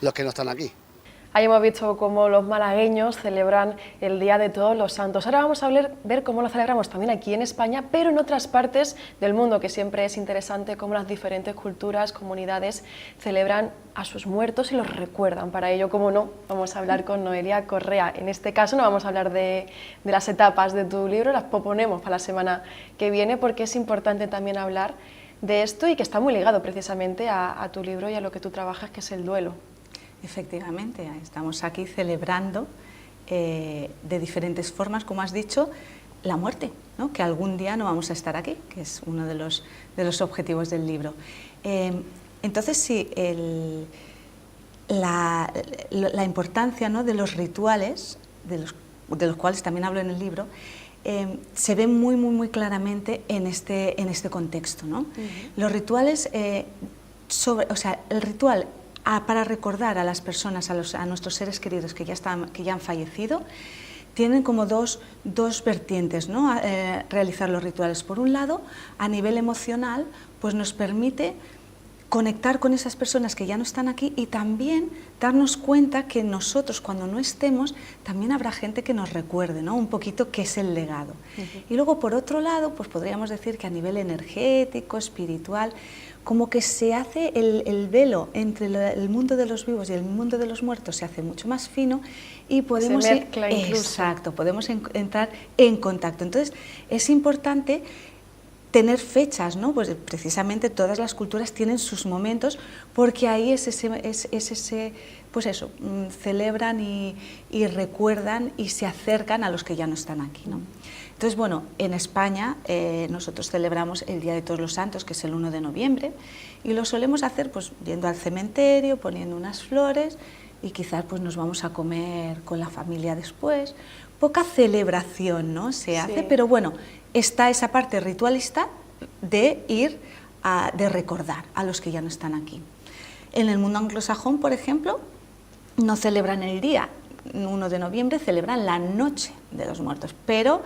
los que no están aquí. Ahí hemos visto cómo los malagueños celebran el Día de Todos los Santos. Ahora vamos a ver cómo lo celebramos también aquí en España, pero en otras partes del mundo, que siempre es interesante cómo las diferentes culturas, comunidades celebran a sus muertos y los recuerdan. Para ello, como no, vamos a hablar con Noelia Correa. En este caso no vamos a hablar de las etapas de tu libro, las proponemos para la semana que viene, porque es importante también hablar de esto y que está muy ligado precisamente a tu libro y a lo que tú trabajas, que es el duelo. Efectivamente, estamos aquí celebrando de diferentes formas, como has dicho, la muerte, ¿no? Que algún día no vamos a estar aquí, que es uno de los objetivos del libro. Entonces, sí, la importancia, ¿no?, de los rituales, de los cuales también hablo en el libro, se ve muy claramente en este contexto, ¿no? Los rituales, el ritual para recordar a las personas, a nuestros seres queridos que ya han fallecido, tienen como dos vertientes, ¿no? Realizar los rituales. Por un lado, a nivel emocional, pues nos permite conectar con esas personas que ya no están aquí y también darnos cuenta que nosotros, cuando no estemos, también habrá gente que nos recuerde, ¿no?, un poquito qué es el legado. Y luego, por otro lado, pues podríamos decir que a nivel energético, espiritual, como que se hace el velo entre el mundo de los vivos y el mundo de los muertos, se hace mucho más fino y podemos, se mezcla incluso. Exacto, podemos entrar en contacto. Entonces, es importante tener fechas, ¿no? Pues precisamente todas las culturas tienen sus momentos, porque ahí es ese pues eso, celebran y recuerdan y se acercan a los que ya no están aquí, ¿no? Entonces, bueno, en España nosotros celebramos el Día de Todos los Santos, que es el 1 de noviembre, y lo solemos hacer pues yendo al cementerio, poniendo unas flores, y quizás pues nos vamos a comer con la familia después. Poca celebración, ¿no?, se hace, pero bueno, está esa parte ritualista de de recordar a los que ya no están aquí. En el mundo anglosajón, por ejemplo, no celebran el día 1 de noviembre, celebran la noche de los muertos, pero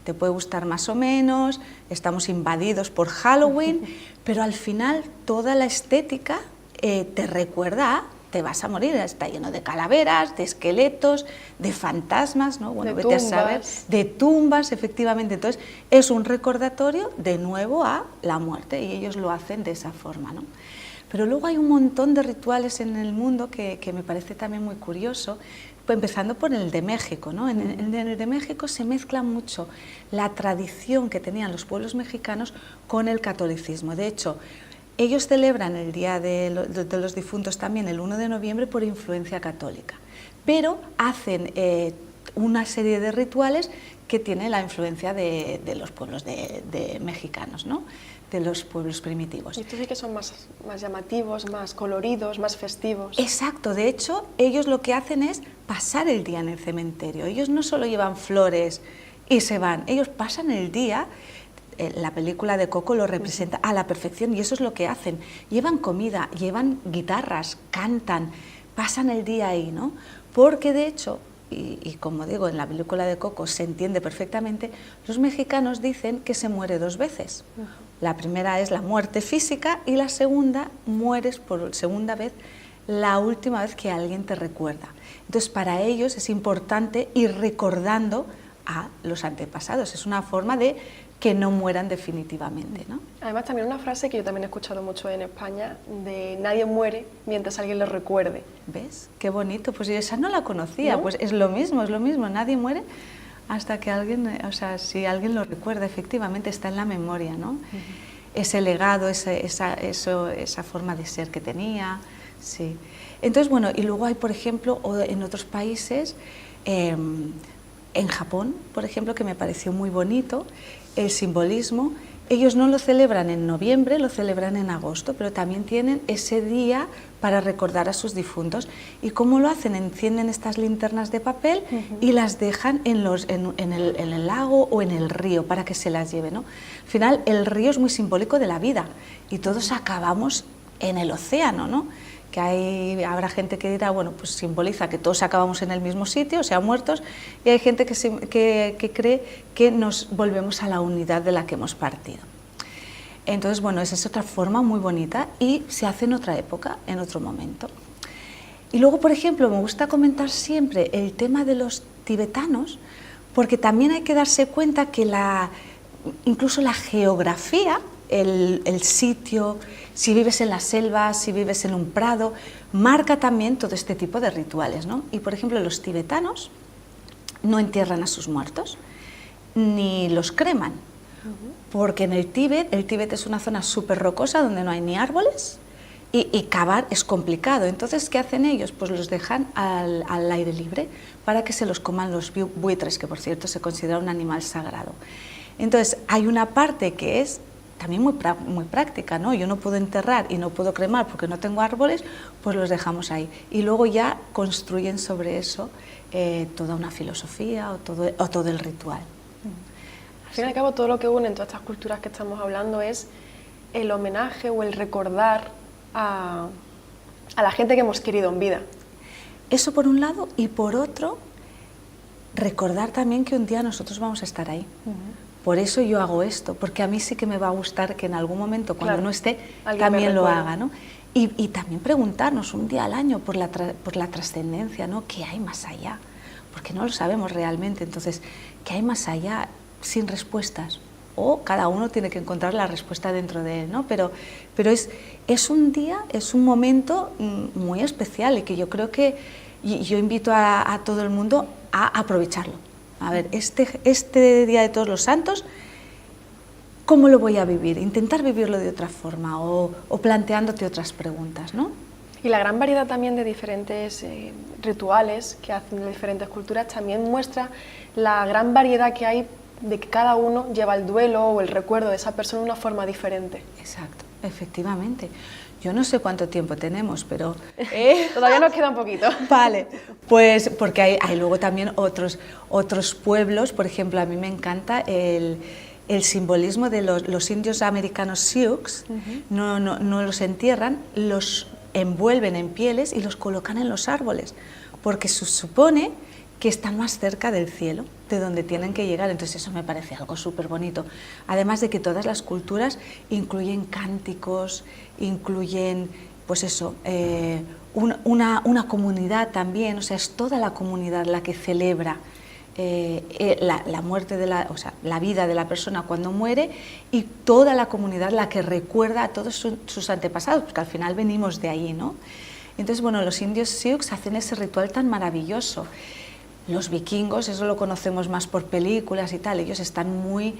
te puede gustar más o menos, estamos invadidos por Halloween, pero al final toda la estética te recuerda a te vas a morir, está lleno de calaveras, de esqueletos, de fantasmas, ¿no? Bueno, vete a saber, de tumbas, efectivamente. Entonces, es un recordatorio de nuevo a la muerte y ellos lo hacen de esa forma, ¿no? Pero luego hay un montón de rituales en el mundo que me parece también muy curioso, pues empezando por el de México, ¿no? En el de México se mezcla mucho la tradición que tenían los pueblos mexicanos con el catolicismo. De hecho, ellos celebran el Día de los Difuntos también el 1 de noviembre por influencia católica, pero hacen una serie de rituales que tienen la influencia de los pueblos de mexicanos, ¿no?, de los pueblos primitivos. Y estos sí que son más llamativos, más coloridos, más festivos. Exacto, de hecho, ellos lo que hacen es pasar el día en el cementerio. Ellos no solo llevan flores y se van, ellos pasan el día. La película de Coco lo representa a la perfección y eso es lo que hacen. Llevan comida, llevan guitarras, cantan, pasan el día ahí, ¿no? Porque de hecho, y como digo, en la película de Coco se entiende perfectamente, los mexicanos dicen que se muere 2 veces. La primera es la muerte física y la segunda, mueres por segunda vez, la última vez que alguien te recuerda. Entonces, para ellos es importante ir recordando a los antepasados. Es una forma de que no mueran definitivamente, ¿no? Además, también una frase que yo también he escuchado mucho en España, de nadie muere mientras alguien lo recuerde. ¿Ves? Qué bonito, pues yo esa no la conocía, ¿no? Pues es lo mismo, nadie muere hasta que alguien, o sea, si alguien lo recuerda, efectivamente está en la memoria, ¿no? Ese legado, esa forma de ser que tenía, sí. Entonces, bueno, y luego hay, por ejemplo, en otros países, en Japón, por ejemplo, que me pareció muy bonito, el simbolismo. Ellos no lo celebran en noviembre, lo celebran en agosto, pero también tienen ese día para recordar a sus difuntos. ¿Y cómo lo hacen? Encienden estas linternas de papel y las dejan en el lago o en el río para que se las lleven, ¿no? Al final, el río es muy simbólico de la vida y todos acabamos en el océano, ¿no? Que habrá gente que dirá, bueno, pues simboliza que todos acabamos en el mismo sitio, o sea, muertos, y hay gente que cree que nos volvemos a la unidad de la que hemos partido. Entonces, bueno, esa es otra forma muy bonita y se hace en otra época, en otro momento. Y luego, por ejemplo, me gusta comentar siempre el tema de los tibetanos, porque también hay que darse cuenta que incluso la geografía, el sitio, si vives en la selva, si vives en un prado, marca también todo este tipo de rituales, ¿no? Y por ejemplo, los tibetanos no entierran a sus muertos, ni los creman, porque en el Tíbet es una zona súper rocosa donde no hay ni árboles y cavar es complicado. Entonces, ¿qué hacen ellos? Pues los dejan al aire libre para que se los coman los buitres, que por cierto se considera un animal sagrado. Entonces, hay una parte que es también muy práctica, ¿no? Yo no puedo enterrar y no puedo cremar porque no tengo árboles, pues los dejamos ahí. Y luego ya construyen sobre eso toda una filosofía o todo el ritual. Al fin y al cabo, todo lo que une en todas estas culturas que estamos hablando es el homenaje o el recordar a la gente que hemos querido en vida. Eso por un lado, y por otro, recordar también que un día nosotros vamos a estar ahí. Por eso yo hago esto, porque a mí sí que me va a gustar que en algún momento, cuando no esté, también lo haga, ¿no? Y también preguntarnos un día al año por la trascendencia, ¿no? ¿Qué hay más allá? Porque no lo sabemos realmente. Entonces, ¿qué hay más allá sin respuestas? O cada uno tiene que encontrar la respuesta dentro de él, ¿no? Pero es un día, es un momento muy especial y que yo creo que yo invito a todo el mundo a aprovecharlo. A ver, este Día de Todos los Santos, ¿cómo lo voy a vivir? Intentar vivirlo de otra forma o planteándote otras preguntas, ¿no? Y la gran variedad también de diferentes rituales que hacen de diferentes culturas también muestra la gran variedad que hay de que cada uno lleva el duelo o el recuerdo de esa persona de una forma diferente. Exacto, efectivamente. Yo no sé cuánto tiempo tenemos, pero... Todavía nos queda un poquito. Vale, pues porque hay luego también otros pueblos. Por ejemplo, a mí me encanta el simbolismo de los indios americanos Sioux. No los entierran, los envuelven en pieles y los colocan en los árboles, porque se supone que están más cerca del cielo, de donde tienen que llegar. Entonces eso me parece algo súper bonito. Además de que todas las culturas incluyen cánticos, incluyen, pues eso, una comunidad también, o sea, es toda la comunidad la que celebra la muerte o sea, la vida de la persona cuando muere, y toda la comunidad la que recuerda a todos sus antepasados, porque al final venimos de ahí, ¿no? Entonces, bueno, los indios Sioux hacen ese ritual tan maravilloso. Los vikingos, eso lo conocemos más por películas y tal, ellos están muy...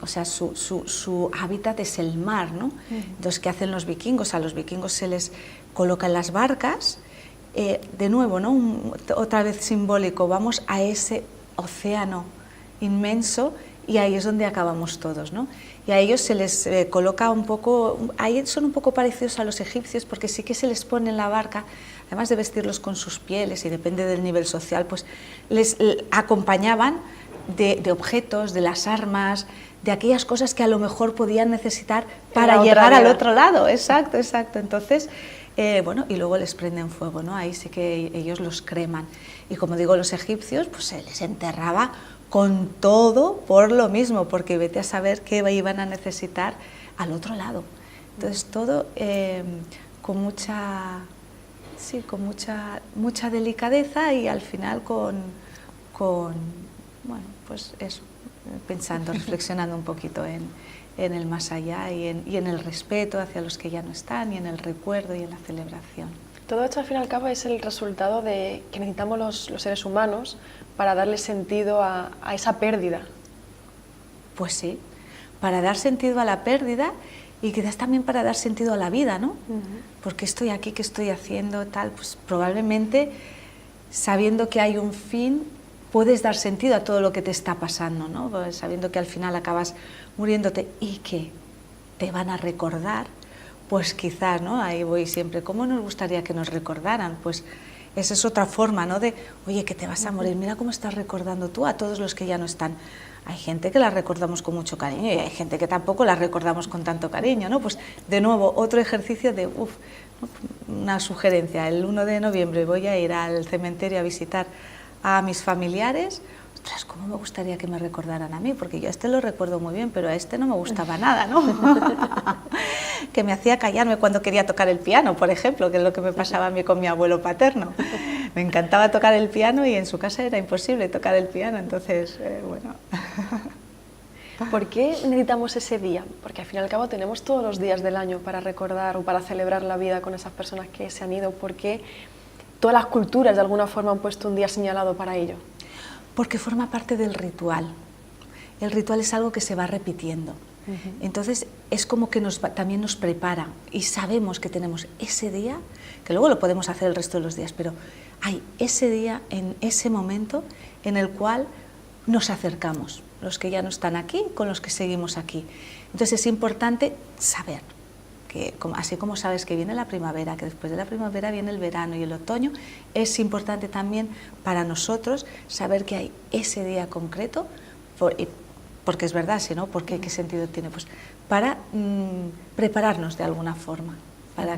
o sea, su hábitat es el mar, ¿no? Entonces, ¿qué hacen los vikingos? A los vikingos se les colocan las barcas, de nuevo, ¿no? Otra vez simbólico, vamos a ese océano inmenso y ahí es donde acabamos todos, ¿no? Y a ellos se les coloca un poco, ahí son un poco parecidos a los egipcios, porque sí que se les pone en la barca, además de vestirlos con sus pieles y depende del nivel social, pues les acompañaban de objetos, de las armas, de aquellas cosas que a lo mejor podían necesitar para llegar al otro lado. Exacto, exacto. Entonces, bueno, y luego les prenden fuego, ¿no? Ahí sí que ellos los creman. Y como digo, los egipcios, pues se les enterraba con todo por lo mismo, porque vete a saber qué iban a necesitar al otro lado. Entonces, todo con mucha delicadeza y al final bueno, pues eso, pensando, reflexionando un poquito en el más allá y en el respeto hacia los que ya no están y en el recuerdo y en la celebración. Todo esto al fin y al cabo es el resultado de que necesitamos los seres humanos para darle sentido a esa pérdida. Pues sí, para dar sentido a la pérdida y quizás también para dar sentido a la vida, ¿no? Porque estoy aquí, ¿qué estoy haciendo? Tal, pues probablemente sabiendo que hay un fin puedes dar sentido a todo lo que te está pasando, ¿no? Pues sabiendo que al final acabas muriéndote y que te van a recordar, pues quizás, ¿no? Ahí voy siempre, ¿cómo nos gustaría que nos recordaran? Pues esa es otra forma, ¿no? De, oye, que te vas a morir, mira cómo estás recordando tú a todos los que ya no están. Hay gente que la recordamos con mucho cariño y hay gente que tampoco la recordamos con tanto cariño, ¿no? Pues de nuevo, otro ejercicio de, una sugerencia, el 1 de noviembre voy a ir al cementerio a visitar a mis familiares. Ostras, cómo me gustaría que me recordaran a mí, porque yo a este lo recuerdo muy bien, pero a este no me gustaba nada, ¿no? que me hacía callarme cuando quería tocar el piano, por ejemplo, que es lo que me pasaba a mí con mi abuelo paterno. Me encantaba tocar el piano y en su casa era imposible tocar el piano, entonces, bueno... ¿Por qué necesitamos ese día? Porque al fin y al cabo tenemos todos los días del año para recordar o para celebrar la vida con esas personas que se han ido. ¿Por qué todas las culturas de alguna forma han puesto un día señalado para ello? Porque forma parte del ritual. El ritual es algo que se va repitiendo. Entonces es como que también nos prepara y sabemos que tenemos ese día, que luego lo podemos hacer el resto de los días, pero hay ese día, en ese momento en el cual nos acercamos, los que ya no están aquí con los que seguimos aquí. Entonces es importante saber que, así como sabes que viene la primavera, que después de la primavera viene el verano y el otoño, es importante también para nosotros saber que hay ese día concreto, porque es verdad, ¿sí, no? Porque, ¿qué sentido tiene? Pues para prepararnos de alguna forma, para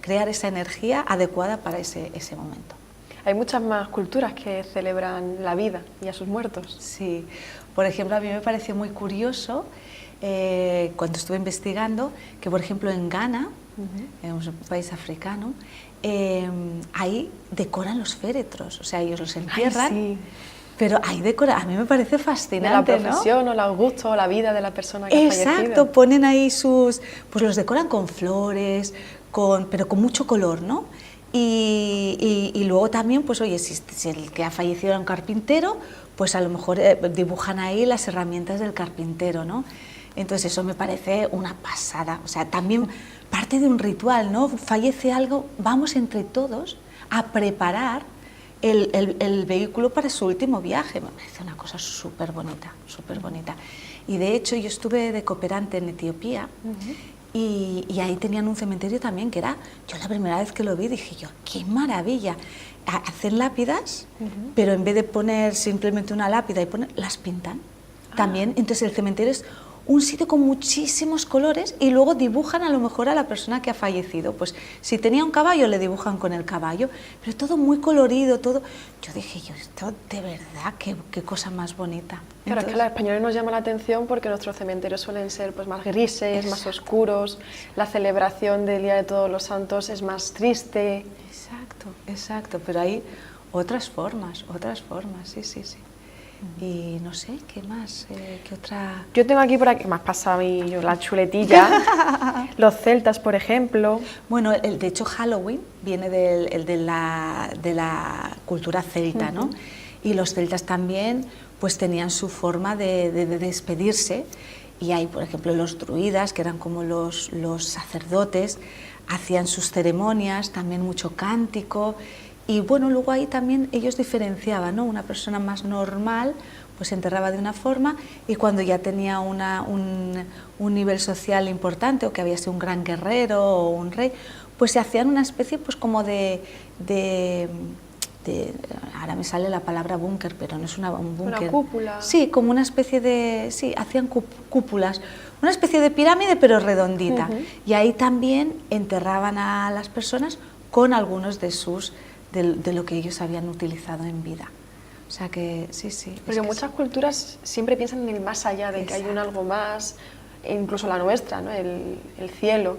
crear esa energía adecuada para ese momento. Hay muchas más culturas que celebran la vida y a sus muertos. Sí, por ejemplo, a mí me pareció muy curioso cuando estuve investigando que, por ejemplo, en Ghana, en un país africano, ahí decoran los féretros, o sea, ellos los entierran. Ay, sí. Pero ahí decora, a mí me parece fascinante, de la profesión, ¿no? O los gustos o la vida de la persona que ha fallecido. Exacto, ponen ahí pues los decoran con flores, pero con mucho color, ¿no? Y luego también, pues oye, si el que ha fallecido era un carpintero, pues a lo mejor dibujan ahí las herramientas del carpintero, ¿no? Entonces eso me parece una pasada, o sea, también parte de un ritual, ¿no? Fallece algo, vamos entre todos a preparar el vehículo para su último viaje. Me parece una cosa súper bonita, súper bonita. Y de hecho yo estuve de cooperante en Etiopía. Y ahí tenían un cementerio también que era, yo la primera vez que lo vi dije yo, qué maravilla, hacer lápidas, pero en vez de poner simplemente una lápida y las pintan también. Entonces el cementerio es un sitio con muchísimos colores y luego dibujan a lo mejor a la persona que ha fallecido. Pues si tenía un caballo le dibujan con el caballo, pero todo muy colorido, todo. Yo dije, esto de verdad, qué cosa más bonita. Claro, es que a los españoles nos llama la atención porque nuestros cementerios suelen ser pues, más grises, más oscuros, la celebración del Día de Todos los Santos es más triste. Exacto, pero hay otras formas, sí. Y no sé, ¿qué más? ¿Qué otra? Yo tengo aquí por aquí, me has pasado a mí la chuletilla, los celtas, por ejemplo. Bueno, de hecho Halloween viene de la cultura celta, ¿no? Y los celtas también pues tenían su forma de despedirse, y hay, por ejemplo, los druidas, que eran como los sacerdotes, hacían sus ceremonias, también mucho cántico. Y bueno, luego ahí también ellos diferenciaban, ¿no? Una persona más normal pues se enterraba de una forma, y cuando ya tenía un nivel social importante o que había sido un gran guerrero o un rey, pues se hacían una especie pues como ahora me sale la palabra búnker, pero no es un búnker. Una cúpula. Sí, como una especie de... Sí, hacían cúpulas, una especie de pirámide pero redondita. Y ahí también enterraban a las personas con algunos de lo que ellos habían utilizado en vida. O sea que sí. Porque muchas culturas siempre piensan en el más allá, de que hay un algo más, incluso la nuestra, ¿no? el cielo.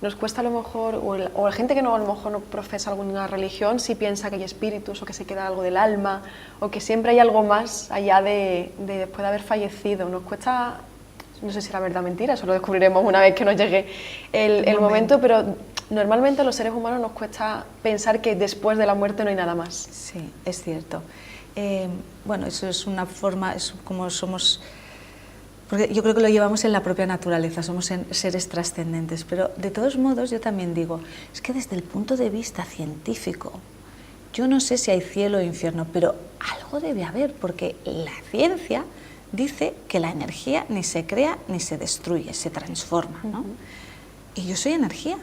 Nos cuesta a lo mejor, o la gente que no, a lo mejor no profesa alguna religión, sí piensa que hay espíritus o que se queda algo del alma, o que siempre hay algo más allá de después de haber fallecido. Nos cuesta, no sé si era verdad o mentira, eso lo descubriremos una vez que nos llegue el momento, pero normalmente a los seres humanos nos cuesta pensar que después de la muerte no hay nada más. Sí, es cierto. Bueno, eso es una forma, es como somos... Porque yo creo que lo llevamos en la propia naturaleza, somos seres trascendentes, pero de todos modos yo también digo, es que desde el punto de vista científico, yo no sé si hay cielo o infierno, pero algo debe haber, porque la ciencia dice que la energía ni se crea ni se destruye, se transforma, ¿no? Y yo soy energía,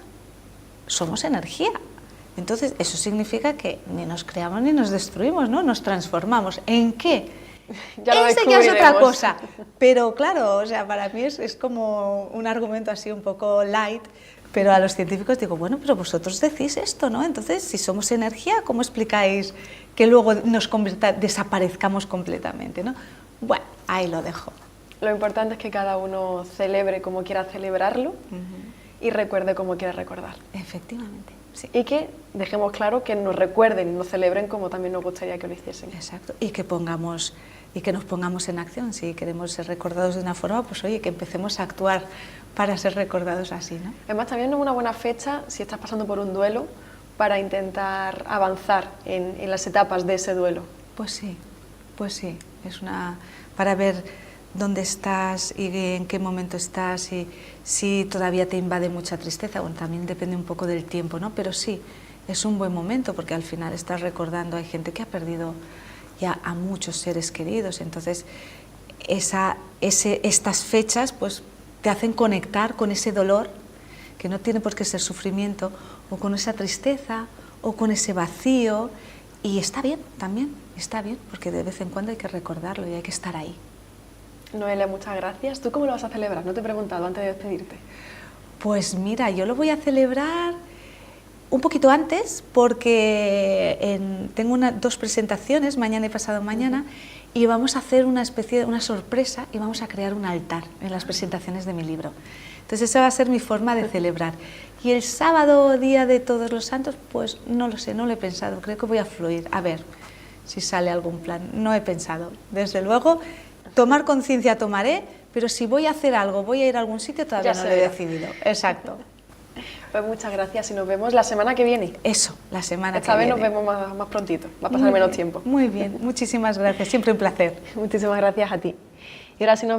somos energía. Entonces eso significa que ni nos creamos ni nos destruimos, ¿no? Nos transformamos. ¿En qué? Ese ya es otra cosa, pero claro, o sea, para mí es como un argumento así un poco light, pero a los científicos digo, bueno, pero vosotros decís esto, ¿no? Entonces, si somos energía, ¿cómo explicáis que luego desaparezcamos completamente, ¿no? Bueno, ahí lo dejo. Lo importante es que cada uno celebre como quiera celebrarlo y recuerde como quiere recordar. Efectivamente, sí. Y que dejemos claro que nos recuerden y nos celebren como también nos gustaría que lo hiciesen. Exacto, y que nos pongamos en acción. Si queremos ser recordados de una forma, pues oye, que empecemos a actuar para ser recordados así, ¿no? Además, también es una buena fecha si estás pasando por un duelo para intentar avanzar en las etapas de ese duelo. Pues sí, es para ver dónde estás y en qué momento estás y si todavía te invade mucha tristeza. Bueno, también depende un poco del tiempo, ¿no? Pero sí, es un buen momento porque al final estás recordando, hay gente que ha perdido ya a muchos seres queridos, entonces estas fechas pues te hacen conectar con ese dolor, que no tiene por qué ser sufrimiento, o con esa tristeza, o con ese vacío, y está bien también, está bien, porque de vez en cuando hay que recordarlo y hay que estar ahí. Noelia, muchas gracias. ¿Tú cómo lo vas a celebrar? No te he preguntado antes de despedirte. Pues mira, yo lo voy a celebrar un poquito antes porque tengo dos presentaciones, mañana y pasado mañana, y vamos a hacer una sorpresa y vamos a crear un altar en las presentaciones de mi libro. Entonces esa va a ser mi forma de celebrar. Y el sábado, Día de Todos los Santos, pues no lo sé, no lo he pensado, creo que voy a fluir, a ver si sale algún plan, no he pensado. Desde luego, tomar conciencia tomaré, pero si voy a hacer algo, voy a ir a algún sitio, todavía no lo he decidido. Exacto. Pues muchas gracias y nos vemos la semana que viene. Eso, la semana que viene. Esta vez nos vemos más prontito, va a pasar menos tiempo. Muy bien, muchísimas gracias, siempre un placer. Muchísimas gracias a ti. Y ahora si nos